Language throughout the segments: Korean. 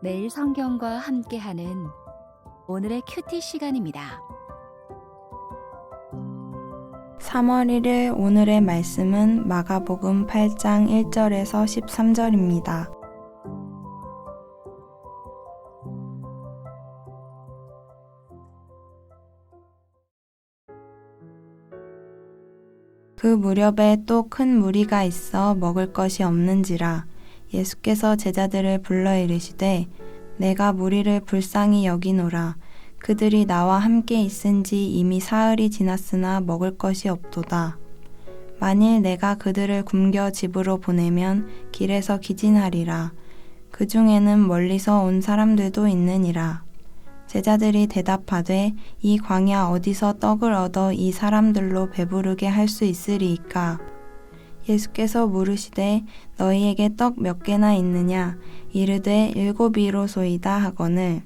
매일 성경과 함께하는 오늘의 큐티 시간입니다. 3월 1일 오늘의 말씀은 마가복음 8장 1절에서 13절입니다. 그 무렵에 또 큰 무리가 있어 먹을 것이 없는지라 예수께서 제자들을 불러 이르시되 내가 무리를 불쌍히 여기노라. 그들이 나와 함께 있은지 이미 사흘이 지났으나 먹을 것이 없도다. 만일 내가 그들을 굶겨 집으로 보내면 길에서 기진하리라. 그 중에는 멀리서 온 사람들도 있느니라. 제자들이 대답하되 이 광야 어디서 떡을 얻어 이 사람들로 배부르게 할 수 있으리이까? 예수께서 물으시되 너희에게 떡 몇 개나 있느냐? 이르되 7이로소이다 하거늘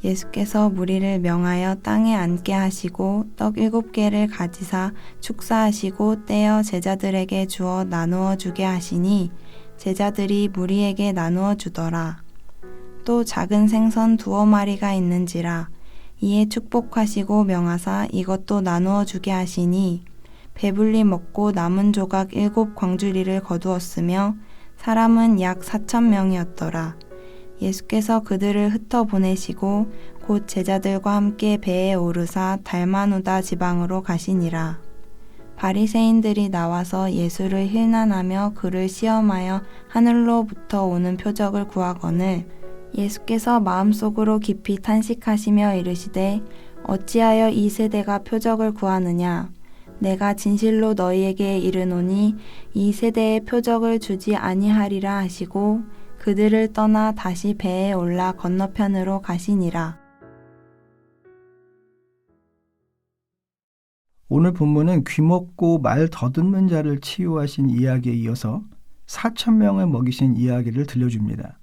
예수께서 무리를 명하여 땅에 앉게 하시고 떡 7개를 가지사 축사하시고 떼어 제자들에게 주어 나누어 주게 하시니 제자들이 무리에게 나누어 주더라. 또 작은 생선 2마리가 있는지라 이에 축복하시고 명하사 이것도 나누어 주게 하시니 배불리 먹고 남은 조각 7광주리를 거두었으며 사람은 약 4,000명이었더라. 예수께서 그들을 흩어 보내시고 곧 제자들과 함께 배에 오르사 달마누다 지방으로 가시니라. 바리새인들이 나와서 예수를 힐난하며 그를 시험하여 하늘로부터 오는 표적을 구하거늘 예수께서 마음속으로 깊이 탄식하시며 이르시되 어찌하여 이 세대가 표적을 구하느냐? 내가 진실로 너희에게 이르노니 이 세대에 표적을 주지 아니하리라 하시고 그들을 떠나 다시 배에 올라 건너편으로 가시니라. 오늘 본문은 귀먹고 말 더듬는 자를 치유하신 이야기에 이어서 4,000명을 먹이신 이야기를 들려줍니다.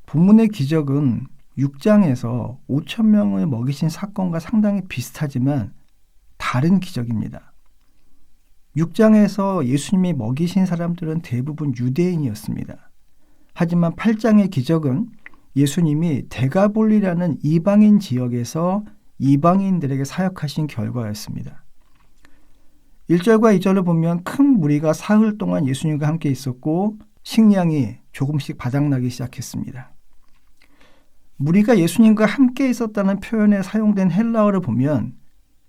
본문의 기적은 6장에서 5,000명을 먹이신 사건과 상당히 비슷하지만 다른 기적입니다. 6장에서 예수님이 먹이신 사람들은 대부분 유대인이었습니다. 하지만 8장의 기적은 예수님이 데가볼리라는 이방인 지역에서 이방인들에게 사역하신 결과였습니다. 1절과 2절을 보면 큰 무리가 사흘 동안 예수님과 함께 있었고 식량이 조금씩 바닥나기 시작했습니다. 무리가 예수님과 함께 있었다는 표현에 사용된 헬라어를 보면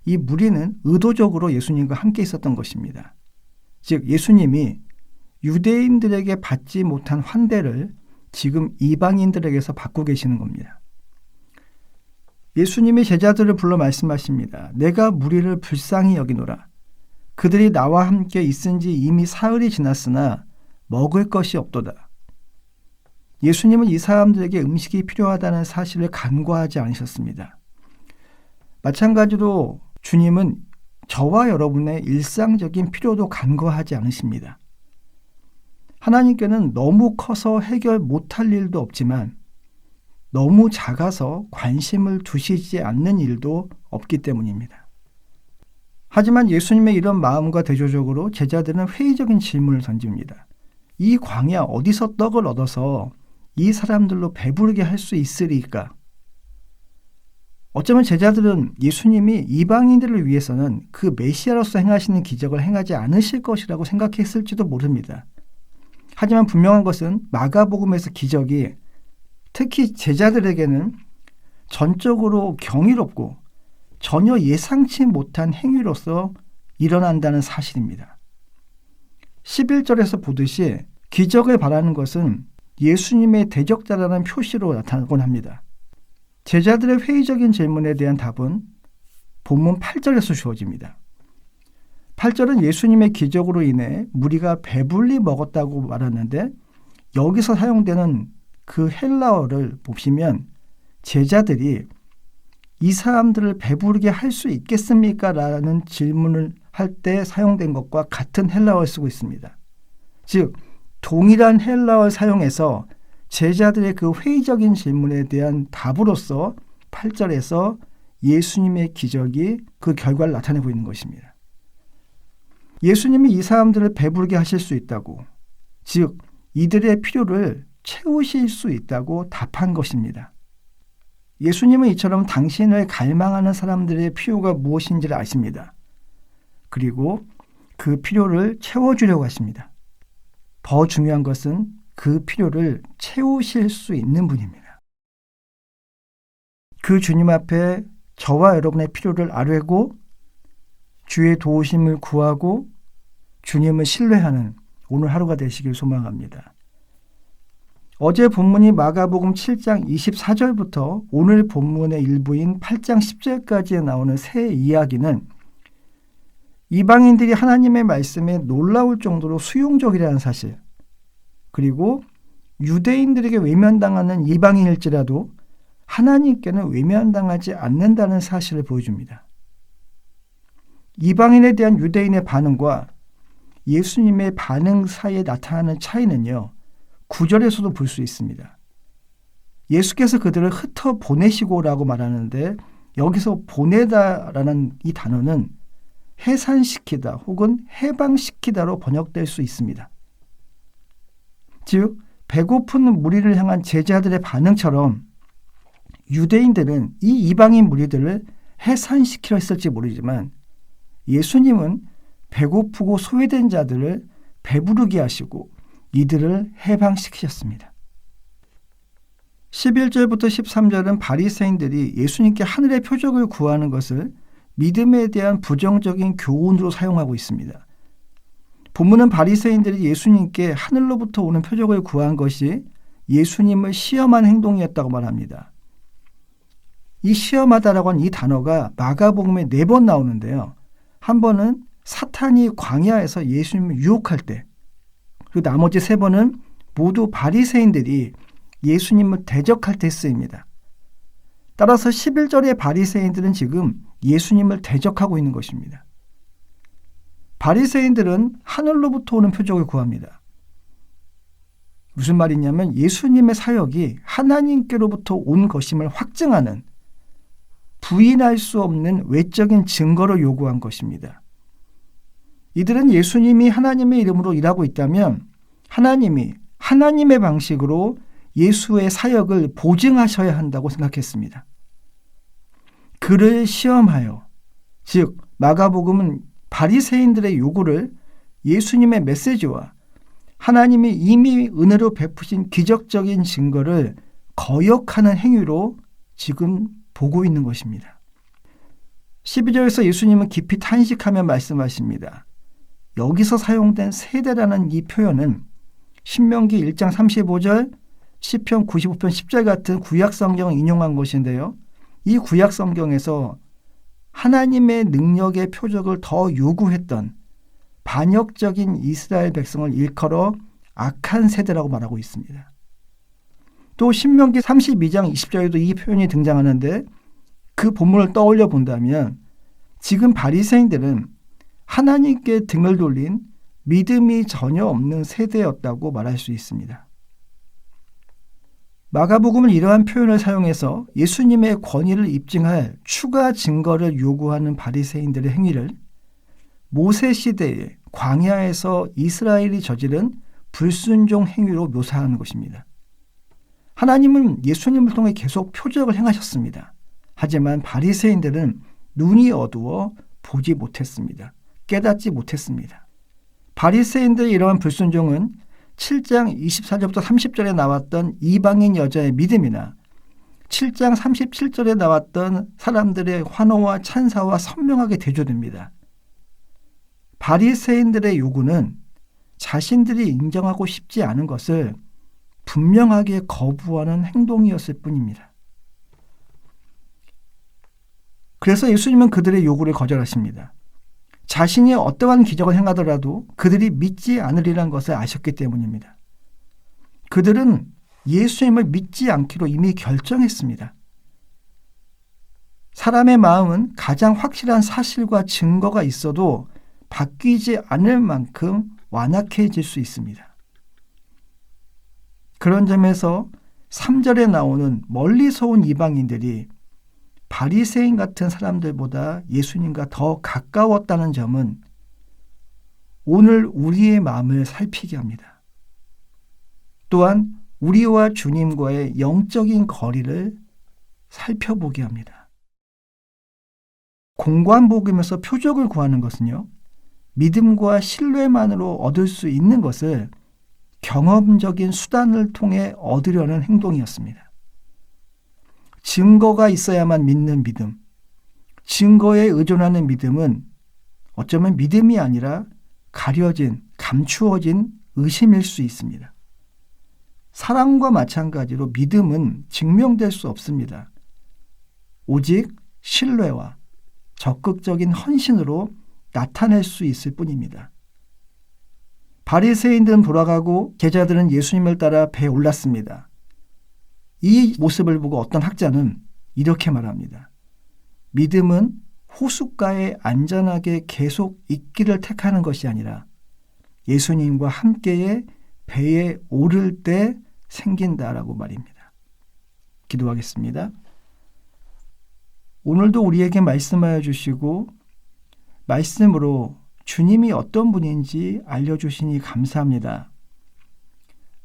이 무리는 의도적으로 예수님과 함께 있었던 것입니다. 즉 예수님이 유대인들에게 받지 못한 환대를 지금 이방인들에게서 받고 계시는 겁니다. 예수님이 제자들을 불러 말씀하십니다. 내가 무리를 불쌍히 여기노라. 그들이 나와 함께 있은지 이미 사흘이 지났으나 먹을 것이 없도다. 예수님은 이 사람들에게 음식이 필요하다는 사실을 간과하지 않으셨습니다. 마찬가지로 주님은 저와 여러분의 일상적인 필요도 간과하지 않으십니다. 하나님께는 너무 커서 해결 못할 일도 없지만 너무 작아서 관심을 두시지 않는 일도 없기 때문입니다. 하지만 예수님의 이런 마음과 대조적으로 제자들은 회의적인 질문을 던집니다. 이 광야 어디서 떡을 얻어서 이 사람들로 배부르게 할 수 있으리까? 어쩌면 제자들은 예수님이 이방인들을 위해서는 그 메시아로서 행하시는 기적을 행하지 않으실 것이라고 생각했을지도 모릅니다. 하지만 분명한 것은 마가복음에서 기적이 특히 제자들에게는 전적으로 경이롭고 전혀 예상치 못한 행위로서 일어난다는 사실입니다. 11절에서 보듯이 기적을 바라는 것은 예수님의 대적자라는 표시로 나타나곤 합니다. 제자들의 회의적인 질문에 대한 답은 본문 8절에서 주어집니다. 8절은 예수님의 기적으로 인해 무리가 배불리 먹었다고 말하는데 여기서 사용되는 그 헬라어를 보시면 제자들이 이 사람들을 배부르게 할 수 있겠습니까? 라는 질문을 할 때 사용된 것과 같은 헬라어를 쓰고 있습니다. 즉 동일한 헬라어를 사용해서 제자들의 그 회의적인 질문에 대한 답으로서 8절에서 예수님의 기적이 그 결과를 나타내고 있는 것입니다. 예수님이 이 사람들을 배부르게 하실 수 있다고, 즉 이들의 필요를 채우실 수 있다고 답한 것입니다. 예수님은 이처럼 당신을 갈망하는 사람들의 필요가 무엇인지를 아십니다. 그리고 그 필요를 채워주려고 하십니다. 더 중요한 것은 그 필요를 채우실 수 있는 분입니다. 그 주님 앞에 저와 여러분의 필요를 아뢰고 주의 도우심을 구하고 주님을 신뢰하는 오늘 하루가 되시길 소망합니다. 어제 본문이 마가복음 7장 24절부터 오늘 본문의 일부인 8장 10절까지에 나오는 새 이야기는 이방인들이 하나님의 말씀에 놀라울 정도로 수용적이라는 사실, 그리고 유대인들에게 외면당하는 이방인일지라도 하나님께는 외면당하지 않는다는 사실을 보여줍니다. 이방인에 대한 유대인의 반응과 예수님의 반응 사이에 나타나는 차이는요, 9절에서도 볼 수 있습니다. 예수께서 그들을 흩어 보내시고라고 말하는데 여기서 보내다라는 이 단어는 해산시키다 혹은 해방시키다로 번역될 수 있습니다. 즉 배고픈 무리를 향한 제자들의 반응처럼 유대인들은 이 이방인 무리들을 해산시키려 했을지 모르지만 예수님은 배고프고 소외된 자들을 배부르게 하시고 이들을 해방시키셨습니다. 11절부터 13절은 바리새인들이 예수님께 하늘의 표적을 구하는 것을 믿음에 대한 부정적인 교훈으로 사용하고 있습니다. 본문은 바리새인들이 예수님께 하늘로부터 오는 표적을 구한 것이 예수님을 시험한 행동이었다고 말합니다. 이 시험하다라고 하는 이 단어가 마가복음에 4번 나오는데요. 한 번은 사탄이 광야에서 예수님을 유혹할 때, 그리고 나머지 3번은 모두 바리새인들이 예수님을 대적할 때 쓰입니다. 따라서 11절의 바리새인들은 지금 예수님을 대적하고 있는 것입니다. 바리새인들은 하늘로부터 오는 표적을 구합니다. 무슨 말이냐면 예수님의 사역이 하나님께로부터 온 것임을 확증하는 부인할 수 없는 외적인 증거를 요구한 것입니다. 이들은 예수님이 하나님의 이름으로 일하고 있다면 하나님이 하나님의 방식으로 예수의 사역을 보증하셔야 한다고 생각했습니다. 그를 시험하여, 즉 마가복음은 바리새인들의 요구를 예수님의 메시지와 하나님이 이미 은혜로 베푸신 기적적인 증거를 거역하는 행위로 지금 보고 있는 것입니다. 12절에서 예수님은 깊이 탄식하며 말씀하십니다. 여기서 사용된 세대라는 이 표현은 신명기 1장 35절, 시편 95편 10절 같은 구약 성경을 인용한 것인데요. 이 구약 성경에서 하나님의 능력의 표적을 더 요구했던 반역적인 이스라엘 백성을 일컬어 악한 세대라고 말하고 있습니다. 또 신명기 32장 20절에도 이 표현이 등장하는데 그 본문을 떠올려 본다면 지금 바리새인들은 하나님께 등을 돌린 믿음이 전혀 없는 세대였다고 말할 수 있습니다. 마가복음은 이러한 표현을 사용해서 예수님의 권위를 입증할 추가 증거를 요구하는 바리새인들의 행위를 모세 시대에 광야에서 이스라엘이 저지른 불순종 행위로 묘사하는 것입니다. 하나님은 예수님을 통해 계속 표적을 행하셨습니다. 하지만 바리새인들은 눈이 어두워 보지 못했습니다. 깨닫지 못했습니다. 바리새인들의 이러한 불순종은 7장 24절부터 30절에 나왔던 이방인 여자의 믿음이나 7장 37절에 나왔던 사람들의 환호와 찬사와 선명하게 대조됩니다. 바리새인들의 요구는 자신들이 인정하고 싶지 않은 것을 분명하게 거부하는 행동이었을 뿐입니다. 그래서 예수님은 그들의 요구를 거절하십니다. 자신이 어떠한 기적을 행하더라도 그들이 믿지 않으리라는 것을 아셨기 때문입니다. 그들은 예수님을 믿지 않기로 이미 결정했습니다. 사람의 마음은 가장 확실한 사실과 증거가 있어도 바뀌지 않을 만큼 완악해질 수 있습니다. 그런 점에서 3절에 나오는 멀리서 온 이방인들이 바리새인 같은 사람들보다 예수님과 더 가까웠다는 점은 오늘 우리의 마음을 살피게 합니다. 또한 우리와 주님과의 영적인 거리를 살펴보게 합니다. 공관복음에서 표적을 구하는 것은요, 믿음과 신뢰만으로 얻을 수 있는 것을 경험적인 수단을 통해 얻으려는 행동이었습니다. 증거가 있어야만 믿는 믿음, 증거에 의존하는 믿음은 어쩌면 믿음이 아니라 가려진, 감추어진 의심일 수 있습니다. 사랑과 마찬가지로 믿음은 증명될 수 없습니다. 오직 신뢰와 적극적인 헌신으로 나타낼 수 있을 뿐입니다. 바리새인들은 돌아가고 제자들은 예수님을 따라 배에 올랐습니다. 이 모습을 보고 어떤 학자는 이렇게 말합니다. 믿음은 호숫가에 안전하게 계속 있기를 택하는 것이 아니라 예수님과 함께의 배에 오를 때 생긴다라고 말입니다. 기도하겠습니다. 오늘도 우리에게 말씀하여 주시고 말씀으로 주님이 어떤 분인지 알려주시니 감사합니다.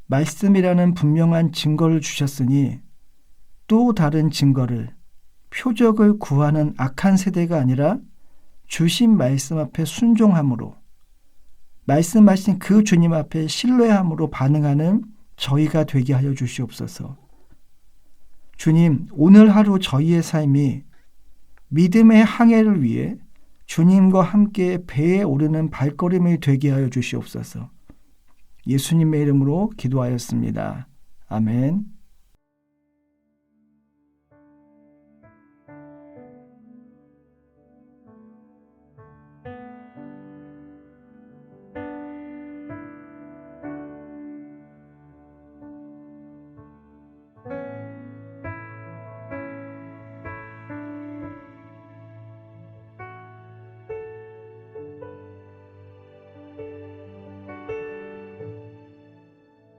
말씀이라는 분명한 증거를 주셨으니 또 다른 증거를, 표적을 구하는 악한 세대가 아니라 주신 말씀 앞에 순종함으로, 말씀하신 그 주님 앞에 신뢰함으로 반응하는 저희가 되게 하여 주시옵소서. 주님, 오늘 하루 저희의 삶이 믿음의 항해를 위해 주님과 함께 배에 오르는 발걸음이 되게 하여 주시옵소서. 예수님의 이름으로 기도하였습니다. 아멘.